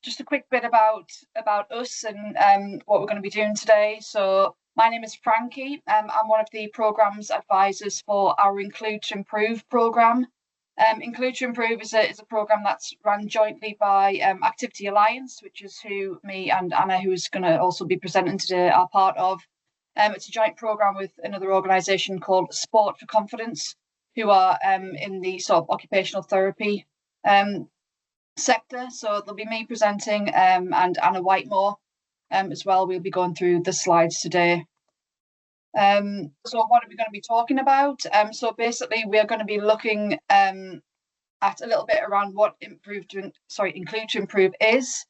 just a quick bit about us and what we're going to be doing today. So my name is Frankie. I'm one of the programmes advisors for our Include to Improve programme. Include to Improve is a programme that's run jointly by Activity Alliance, which is who me and Anna, who is going to also be presenting today, are part of. It's a joint programme with another organisation called Sport for Confidence, who are in the sort of occupational therapy sector. So there'll be me presenting and Anna Whitemore as well. We'll be going through the slides today. So what are we going to be talking about? So basically we're going to be looking at a little bit around what Include to Improve is.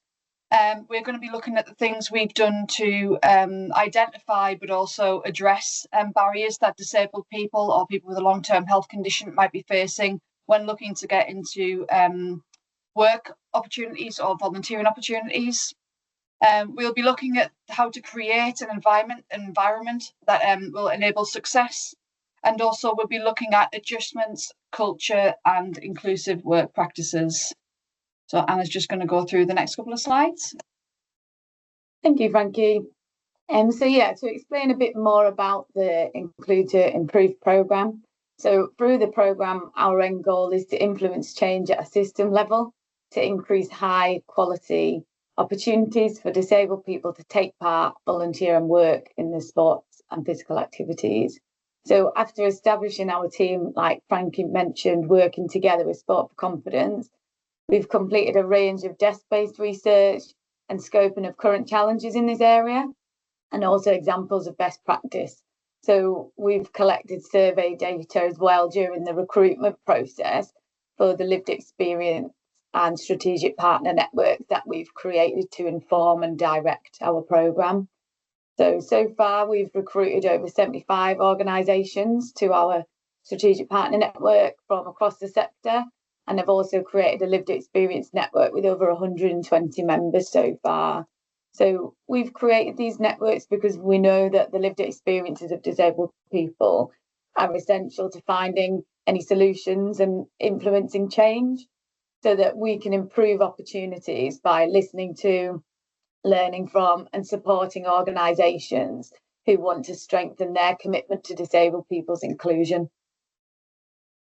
We're going to be looking at the things we've done to identify but also address barriers that disabled people or people with a long-term health condition might be facing when looking to get into work opportunities or volunteering opportunities. We'll be looking at how to create an environment that will enable success, and also we'll be looking at adjustments, culture and inclusive work practices. So Anna's just going to go through the next couple of slides. Thank you, Frankie. To explain a bit more about the Include to Improve programme. So through the programme, our end goal is to influence change at a system level to increase high quality opportunities for disabled people to take part, volunteer and work in the sports and physical activities. So after establishing our team, like Frankie mentioned, working together with Sport for Confidence, we've completed a range of desk-based research and scoping of current challenges in this area, and also examples of best practice. So we've collected survey data as well during the recruitment process for the lived experience and strategic partner networks that we've created to inform and direct our programme. So far, we've recruited over 75 organisations to our strategic partner network from across the sector, and have also created a lived experience network with over 120 members so far. So we've created these networks because we know that the lived experiences of disabled people are essential to finding any solutions and influencing change, so that we can improve opportunities by listening to, learning from and supporting organisations who want to strengthen their commitment to disabled people's inclusion.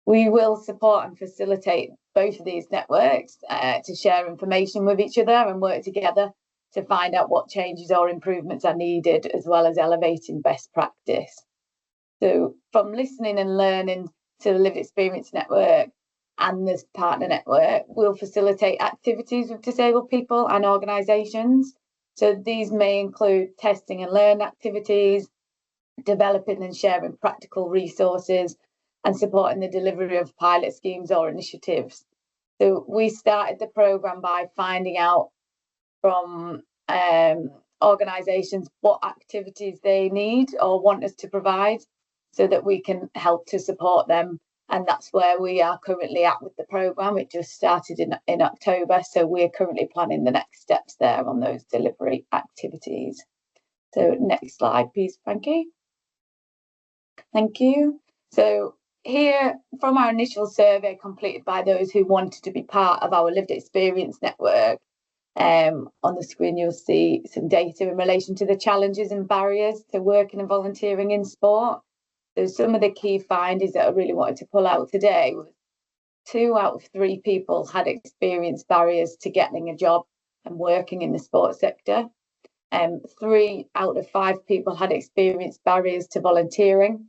We will support and facilitate both of these networks to share information with each other and work together to find out what changes or improvements are needed, as well as elevating best practice. So from listening and learning to the Lived Experience Network and this partner network, we'll facilitate activities with disabled people and organisations. So these may include testing and learn activities, developing and sharing practical resources, and supporting the delivery of pilot schemes or initiatives. So we started the programme by finding out from organisations what activities they need or want us to provide, so that we can help to support them. And that's where we are currently at with the programme. It just started in October, so we're currently planning the next steps there on those delivery activities. So next slide, please, Frankie. Thank you. So here, from our initial survey completed by those who wanted to be part of our lived experience network, on the screen you'll see some data in relation to the challenges and barriers to working and volunteering in sport. So some of the key findings that I really wanted to pull out today was 2 out of 3 people had experienced barriers to getting a job and working in the sports sector. 3 out of 5 people had experienced barriers to volunteering,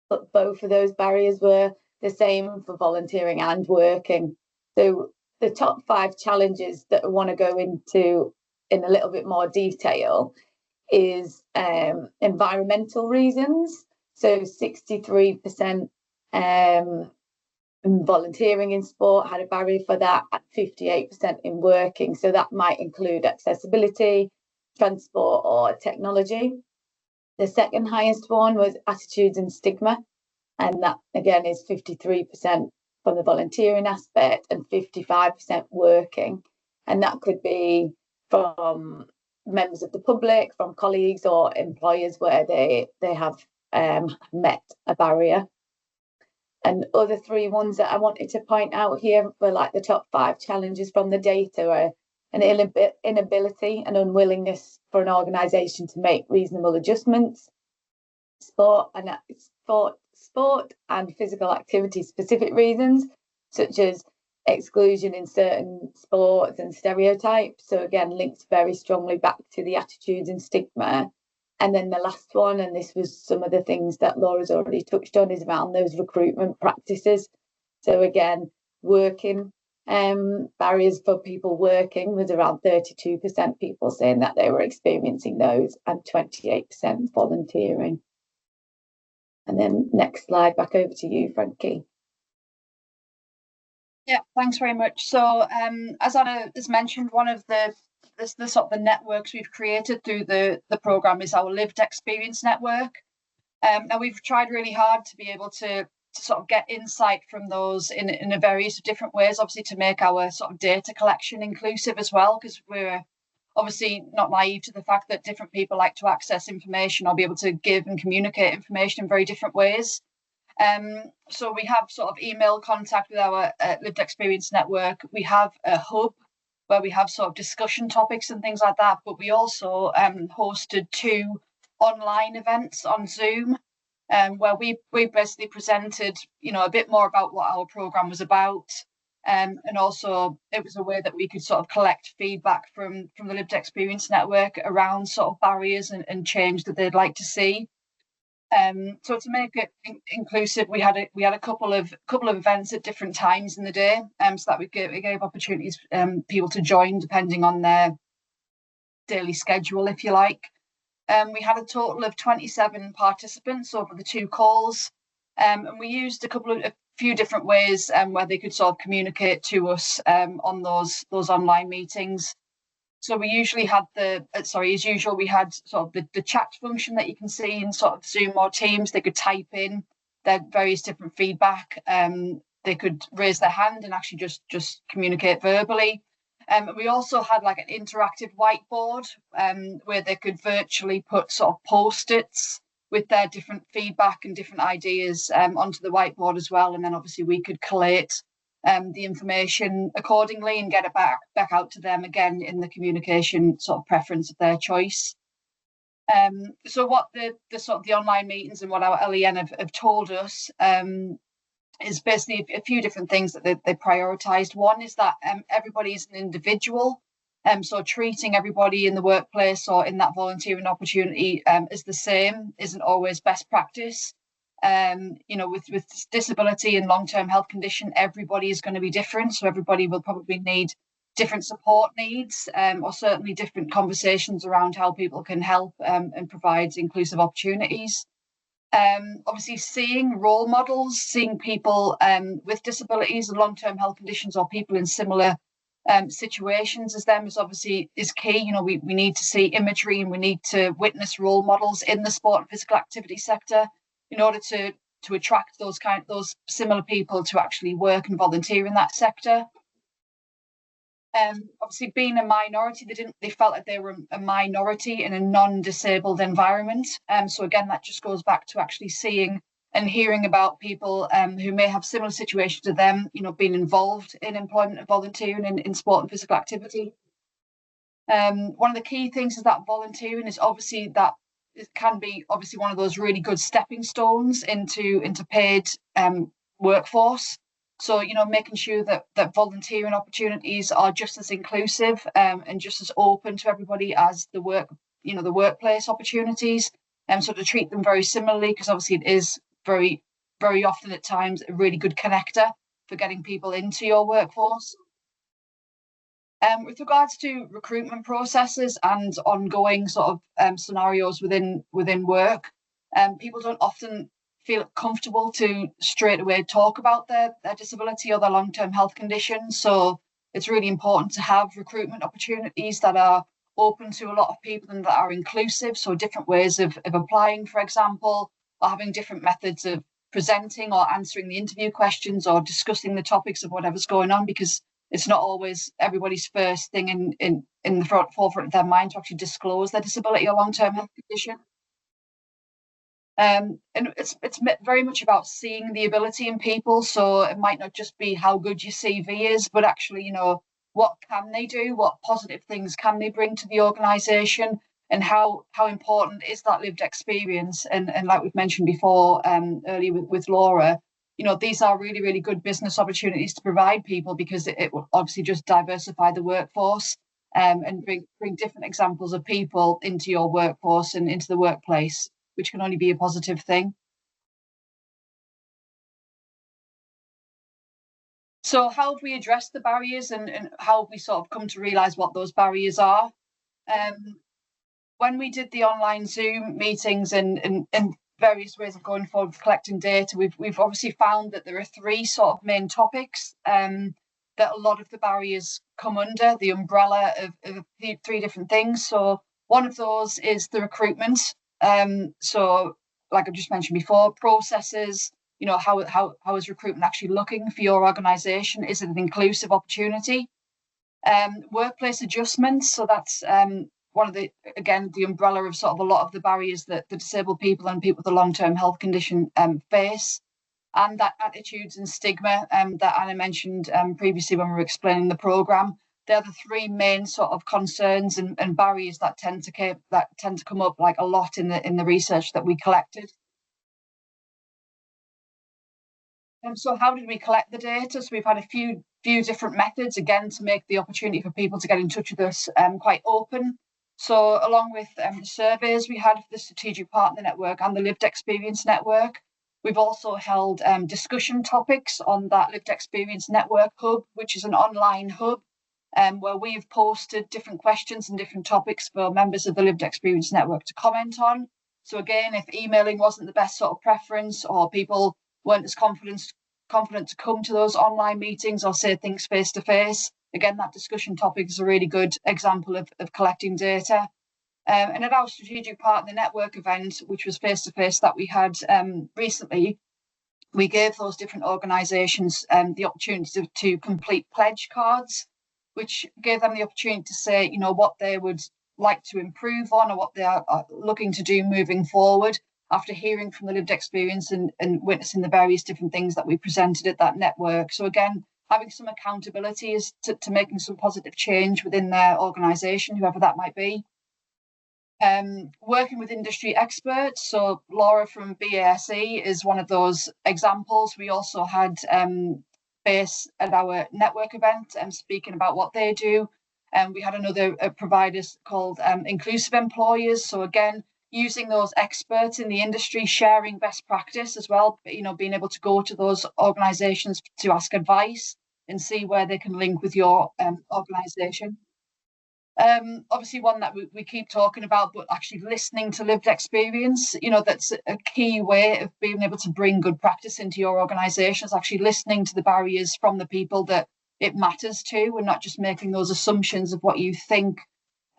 but both of those barriers were the same for volunteering and working. So the top 5 challenges that I want to go into in a little bit more detail is environmental reasons. So 63% volunteering in sport had a barrier for that, and 58% in working. So that might include accessibility, transport or technology. The second highest one was attitudes and stigma, and that again is 53% from the volunteering aspect and 55% working. And that could be from members of the public, from colleagues or employers where they have met a barrier. And other 3 ones that I wanted to point out here were like the top 5 challenges from the data are an inability and unwillingness for an organisation to make reasonable adjustments, sport and physical activity specific reasons, such as exclusion in certain sports and stereotypes. So again, linked very strongly back to the attitudes and stigma. And then the last one, and this was some of the things that Laura's already touched on, is around those recruitment practices. So again, working barriers for people working was around 32% people saying that they were experiencing those, and 28% volunteering. And then next slide, back over to you, Frankie. Yeah, thanks very much. So as Anna has mentioned, one of the sort of the networks we've created through the programme is our lived experience network. Now we've tried really hard to be able to sort of get insight from those in a various different ways, obviously to make our sort of data collection inclusive as well, because we're obviously not naive to the fact that different people like to access information or be able to give and communicate information in very different ways. So we have sort of email contact with our lived experience network. We have a hub where we have sort of discussion topics and things like that, but we also hosted 2 online events on Zoom, where we basically presented, a bit more about what our programme was about, and also it was a way that we could sort of collect feedback from the lived experience network around sort of barriers and change that they'd like to see. So to make it inclusive, we had a couple of events at different times in the day, so that we gave opportunities people to join depending on their daily schedule, if you like. We had a total of 27 participants over the 2 calls, and we used a few different ways where they could sort of communicate to us on those online meetings. So we usually had as usual, we had sort of the chat function that you can see in sort of Zoom or Teams. They could type in their various different feedback. They could raise their hand and actually just communicate verbally. We also had like an interactive whiteboard where they could virtually put sort of post-its with their different feedback and different ideas onto the whiteboard as well. And then obviously we could collate the information accordingly and get it back out to them again in the communication sort of preference of their choice. So what the sort of the online meetings and what our LEN have told us is basically a few different things that they prioritised. One is that everybody is an individual, so treating everybody in the workplace or in that volunteering opportunity as the same isn't always best practice. With disability and long-term health condition, everybody is going to be different, so everybody will probably need different support needs, or certainly different conversations around how people can help and provide inclusive opportunities. Obviously seeing role models, seeing people with disabilities and long-term health conditions or people in similar situations as them is key. We need to see imagery and we need to witness role models in the sport and physical activity sector in order to attract those similar people to actually work and volunteer in that sector. Obviously being a minority, they felt like they were a minority in a non-disabled environment. So again, that just goes back to actually seeing and hearing about people who may have similar situations to them, being involved in employment and volunteering in sport and physical activity. One of the key things is that volunteering is obviously that it can be obviously one of those really good stepping stones into paid workforce. So, making sure that volunteering opportunities are just as inclusive and just as open to everybody as the workplace opportunities. So to treat them very similarly, because obviously it is very, very often at times a really good connector for getting people into your workforce. With regards to recruitment processes and ongoing sort of scenarios within work, people don't often feel comfortable to straight away talk about their disability or their long-term health condition. So it's really important to have recruitment opportunities that are open to a lot of people and that are inclusive. So different ways of applying, for example, or having different methods of presenting or answering the interview questions or discussing the topics of whatever's going on, because it's not always everybody's first thing in the forefront of their mind to actually disclose their disability or long-term health condition. And it's very much about seeing the ability in people. So it might not just be how good your CV is, but actually, what can they do, what positive things can they bring to the organisation, and how important is that lived experience. And like we've mentioned before earlier with Laura, these are really, really good business opportunities to provide people, because it will obviously just diversify the workforce and bring different examples of people into your workforce and into the workplace, which can only be a positive thing. So how have we addressed the barriers, and how have we sort of come to realise what those barriers are? When we did the online Zoom meetings and various ways of going forward with collecting data, we've obviously found that there are three sort of main topics that a lot of the barriers come under the umbrella of three different things. So one of those is the recruitment. So like I've just mentioned before, processes, how is recruitment actually looking for your organisation? Is it an inclusive opportunity? Workplace adjustments. So that's one of the umbrella of sort of a lot of the barriers that the disabled people and people with a long-term health condition face. And that attitudes and stigma that Anna mentioned previously when we were explaining the programme. They're the three main sort of concerns and barriers that tend to come up like a lot in the research that we collected. So how did we collect the data? So we've had a few different methods, again, to make the opportunity for people to get in touch with us quite open. So along with the surveys we had for the Strategic Partner Network and the Lived Experience Network, we've also held discussion topics on that Lived Experience Network Hub, which is an online hub where we've posted different questions and different topics for members of the Lived Experience Network to comment on. So again, if emailing wasn't the best sort of preference, or people weren't as confident to come to those online meetings or say things face to face, again, that discussion topic is a really good example of collecting data. And at our Strategic Partner Network event, which was face to face that we had recently, we gave those different organisations the opportunity to complete pledge cards, which gave them the opportunity to say, what they would like to improve on, or what they are looking to do moving forward, after hearing from the lived experience and witnessing the various different things that we presented at that network. So again, having some accountability is to making some positive change within their organisation, whoever that might be. Working with industry experts. So Laura from BASE is one of those examples. We also had Base at our network event speaking about what they do. And we had another provider called Inclusive Employers. So again, using those experts in the industry, sharing best practice as well, being able to go to those organisations to ask advice and see where they can link with your organisation. Obviously one that we keep talking about, but actually listening to lived experience, that's a key way of being able to bring good practice into your organisation, is actually listening to the barriers from the people that it matters to, and not just making those assumptions of what you think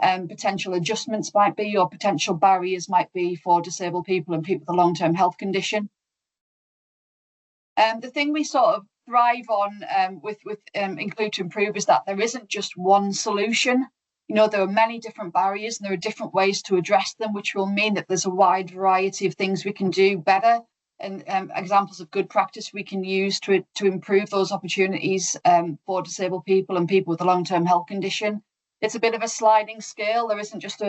potential adjustments might be, or potential barriers might be for disabled people and people with a long-term health condition. The thing we sort of thrive on with Include to Improve is that there isn't just one solution. There are many different barriers and there are different ways to address them, which will mean that there's a wide variety of things we can do better, and examples of good practice we can use to improve those opportunities for disabled people and people with a long-term health condition. It's a bit of a sliding scale. There isn't just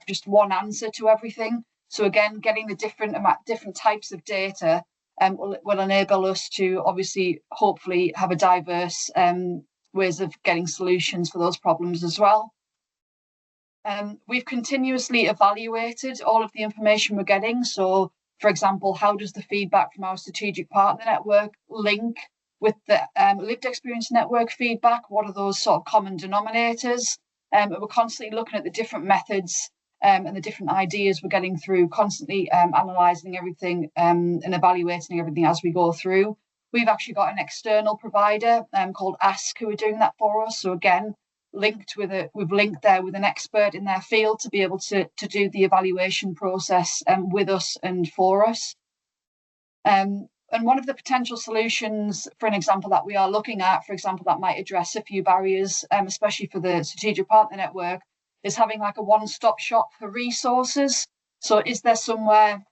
just one answer to everything. So again, getting the different types of data will enable us to obviously, hopefully, have a diverse ways of getting solutions for those problems as well. We've continuously evaluated all of the information we're getting. So, for example, how does the feedback from our strategic partner network link with the lived experience network feedback? What are those sort of common denominators? We're constantly looking at the different methods and the different ideas we're getting through, constantly analysing everything and evaluating everything as we go through. We've actually got an external provider called Ask who are doing that for us. So again, we've linked there with an expert in their field to be able to do the evaluation process with us and for us. And one of the potential solutions, for an example that we are looking at, for example, that might address a few barriers, especially for the strategic partner network, is having like a one-stop shop for resources. So is there somewhere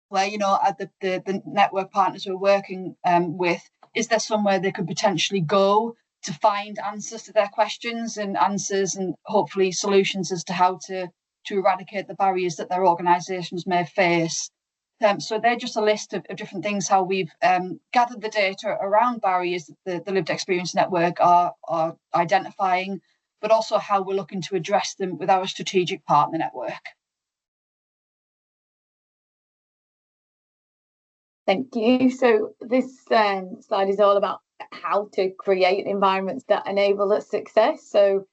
where, the network partners we're working with, is there somewhere they could potentially go find answers to their questions and answers and hopefully solutions as to how to eradicate the barriers that their organisations may face. So they're just a list of different things how we've gathered the data around barriers that the lived experience network are identifying, but also how we're looking to address them with our strategic partner network. Thank you. So this slide is all about how to create environments that enable that success. So,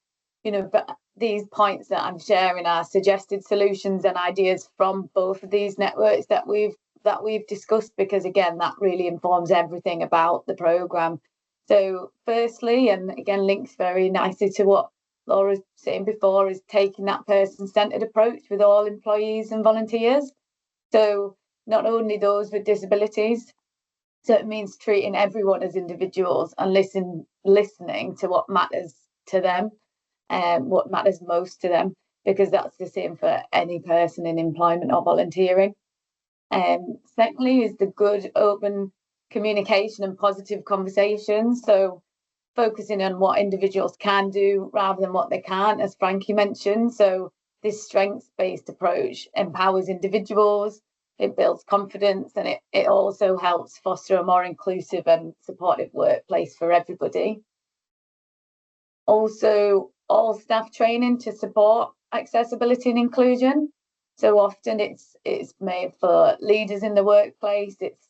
but these points that I'm sharing are suggested solutions and ideas from both of these networks that we've discussed, because again, that really informs everything about the programme. So firstly, and again links very nicely to what Laura was saying before, is taking that person-centred approach with all employees and volunteers. So not only those with disabilities, so it means treating everyone as individuals and listening to what matters to them and what matters most to them, because that's the same for any person in employment or volunteering. Secondly is the good open communication and positive conversations. So focusing on what individuals can do rather than what they can't, as Frankie mentioned. So this strengths-based approach empowers individuals, it builds confidence, and it also helps foster a more inclusive and supportive workplace for everybody. Also, all staff training to support accessibility and inclusion. So often it's made for leaders in the workplace. It's,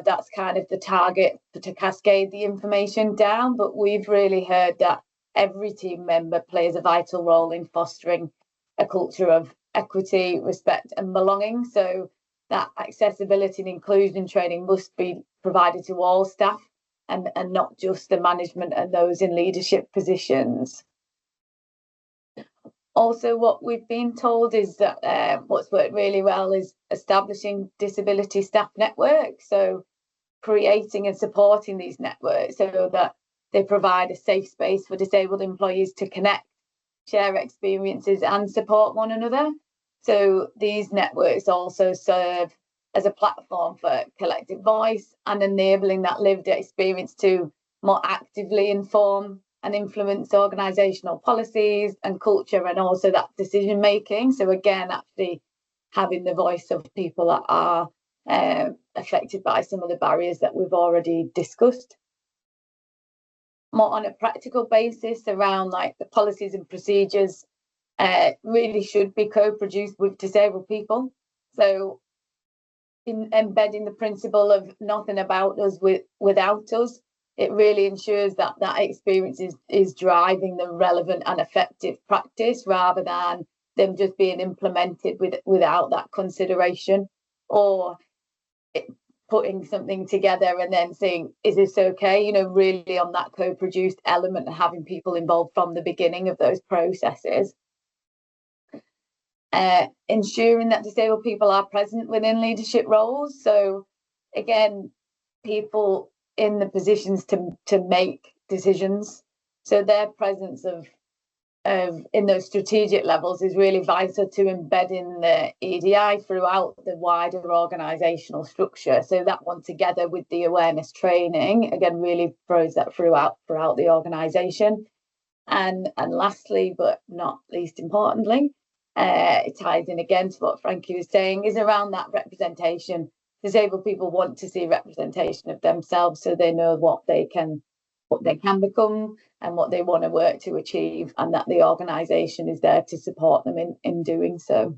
that's kind of the target to cascade the information down, but we've really heard that every team member plays a vital role in fostering a culture of equity, respect and belonging. So that accessibility and inclusion training must be provided to all staff and not just the management and those in leadership positions. Also, what we've been told is that what's worked really well is establishing disability staff networks. So creating and supporting these networks so that they provide a safe space for disabled employees to connect, share experiences and support one another. So these networks also serve as a platform for collective voice and enabling that lived experience to more actively inform and influence organisational policies and culture, and also that decision making. So again, actually having the voice of people that are affected by some of the barriers that we've already discussed. More on a practical basis around like the policies and procedures really should be co-produced with disabled people. So in embedding the principle of nothing about us without us, it really ensures that that experience is driving the relevant and effective practice rather than them just being implemented without that consideration, or putting something together and then saying, is this okay? Really on that co-produced element and having people involved from the beginning of those processes. Ensuring that disabled people are present within leadership roles. So again, people in the positions to make decisions. So their presence of in those strategic levels is really vital to embedding the EDI throughout the wider organisational structure. So that one together with the awareness training, again, really throws that throughout the organisation. And lastly, but not least importantly, it ties in again to what Frankie was saying, is around that representation. Disabled people want to see representation of themselves so they know what they can become and what they want to work to achieve, and that the organisation is there to support them in doing so.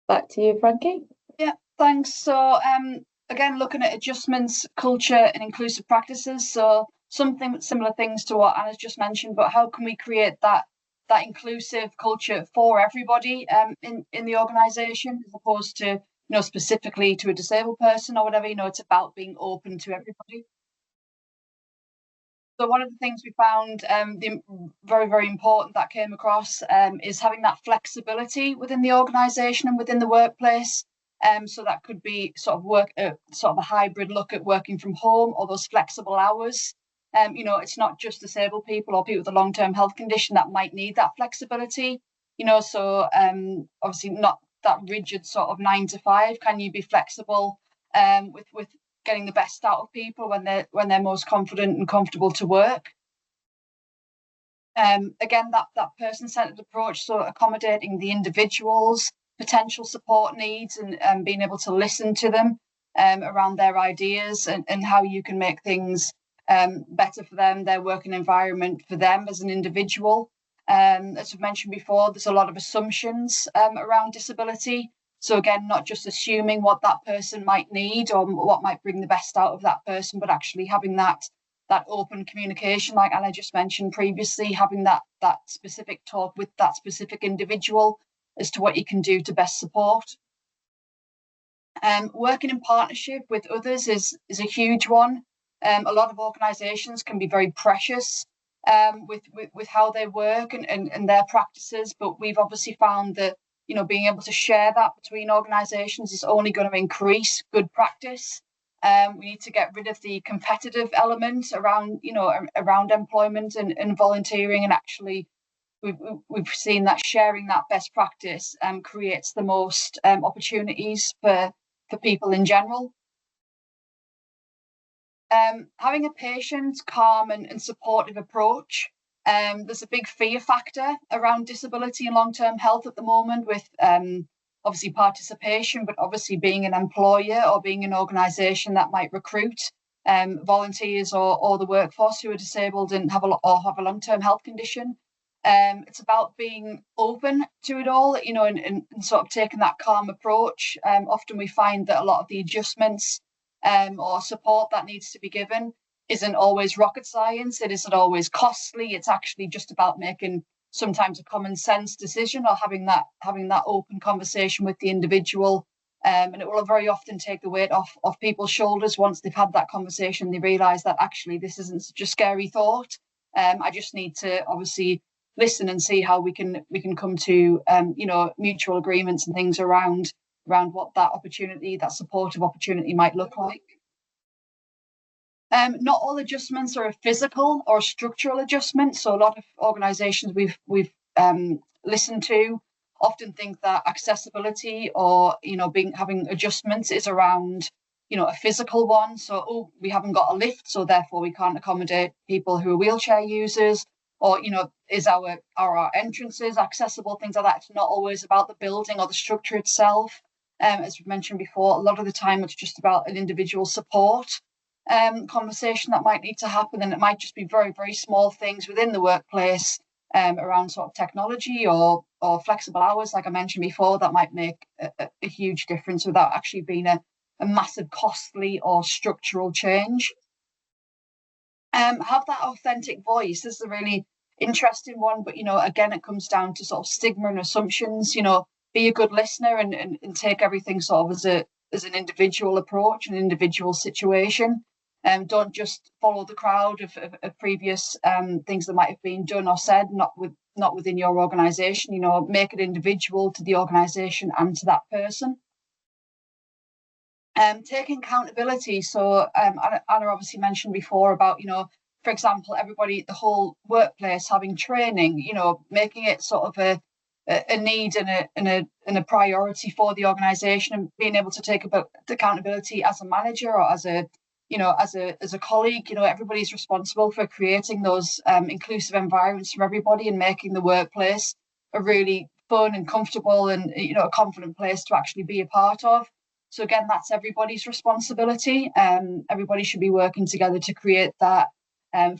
Back to you, Frankie. Yeah, thanks. So again, looking at adjustments, culture and inclusive practices. So something similar things to what Anna's just mentioned, but how can we create that inclusive culture for everybody in the organisation, as opposed to specifically to a disabled person or whatever. It's about being open to everybody. So one of the things we found very, very important that came across is having that flexibility within the organisation and within the workplace. So that could be sort of a hybrid look at working from home or those flexible hours. It's not just disabled people or people with a long-term health condition that might need that flexibility. So obviously not rigid sort of 9 to 5? Can you be flexible with getting the best out of people when they're most confident and comfortable to work? Again, that person-centered approach, so accommodating the individual's potential support needs and being able to listen to them around their ideas and how you can make things better for them, their working environment for them as an individual. As I've mentioned before, there's a lot of assumptions around disability. So again, not just assuming what that person might need or what might bring the best out of that person, but actually having that open communication, like Anna just mentioned previously, having that specific talk with that specific individual as to what you can do to best support. Working in partnership with others is a huge one. A lot of organisations can be very precious with how they work and their practices, but we've obviously found that being able to share that between organisations is only going to increase good practice. We need to get rid of the competitive element around employment and volunteering, and actually we've seen that sharing that best practice creates the most opportunities for people in general. Having a patient, calm and supportive approach. There's a big fear factor around disability and long-term health at the moment with obviously participation, but obviously being an employer or being an organisation that might recruit volunteers or the workforce who are disabled and have a long-term health condition. It's about being open to it all, and sort of taking that calm approach. Often we find that a lot of the adjustments or support that needs to be given isn't always rocket science. It isn't always costly. It's actually just about making sometimes a common sense decision or having that open conversation with the individual. And it will very often take the weight off people's shoulders once they've had that conversation. They realise that actually this isn't such a scary thought. I just need to obviously listen and see how we can come to mutual agreements and things around what that opportunity, that supportive opportunity might look like. Not all adjustments are a physical or structural adjustment. So a lot of organisations we've listened to often think that accessibility or having adjustments is around a physical one. So we haven't got a lift, so therefore we can't accommodate people who are wheelchair users. Or is our entrances accessible? Things like that. It's not always about the building or the structure itself. As we mentioned before, a lot of the time it's just about an individual support conversation that might need to happen, and it might just be very, very small things within the workplace around sort of technology or flexible hours, like I mentioned before, that might make a huge difference without actually being a massive costly or structural change. Have that authentic voice. This is a really interesting one, but again, it comes down to sort of stigma and assumptions. Be a good listener and take everything sort of as an individual approach, an individual situation. Don't just follow the crowd of previous things that might have been done or said, not within your organisation. Make it individual to the organisation and to that person. Taking accountability. So Anna obviously mentioned before about, for example, everybody, the whole workplace having training, making it sort of a need and a priority for the organisation, and being able to take about accountability as a manager or as a colleague. Everybody's responsible for creating those inclusive environments for everybody and making the workplace a really fun and comfortable and a confident place to actually be a part of. So again, that's everybody's responsibility. Everybody should be working together to create that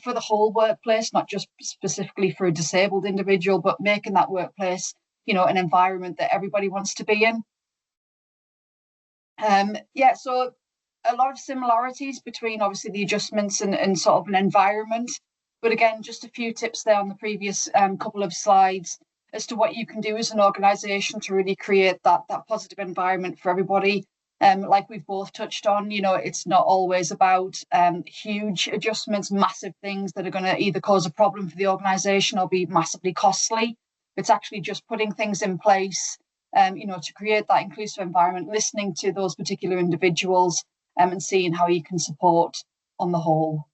for the whole workplace, not just specifically for a disabled individual, but making that workplace, an environment that everybody wants to be in. So a lot of similarities between obviously the adjustments and sort of an environment. But again, just a few tips there on the previous couple of slides as to what you can do as an organisation to really create that positive environment for everybody. Like we've both touched on, it's not always about huge adjustments, massive things that are going to either cause a problem for the organisation or be massively costly. It's actually just putting things in place, to create that inclusive environment, listening to those particular individuals and seeing how you can support on the whole.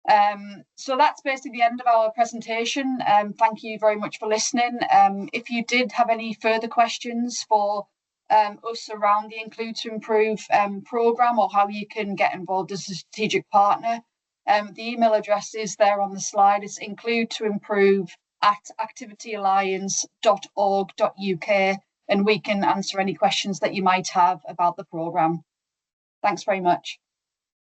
So that's basically the end of our presentation. Thank you very much for listening. If you did have any further questions for us around the Include to Improve programme, or how you can get involved as a strategic partner, the email address is there on the slide. It's includetoimprove@activityalliance.org.uk, and we can answer any questions that you might have about the programme. Thanks very much.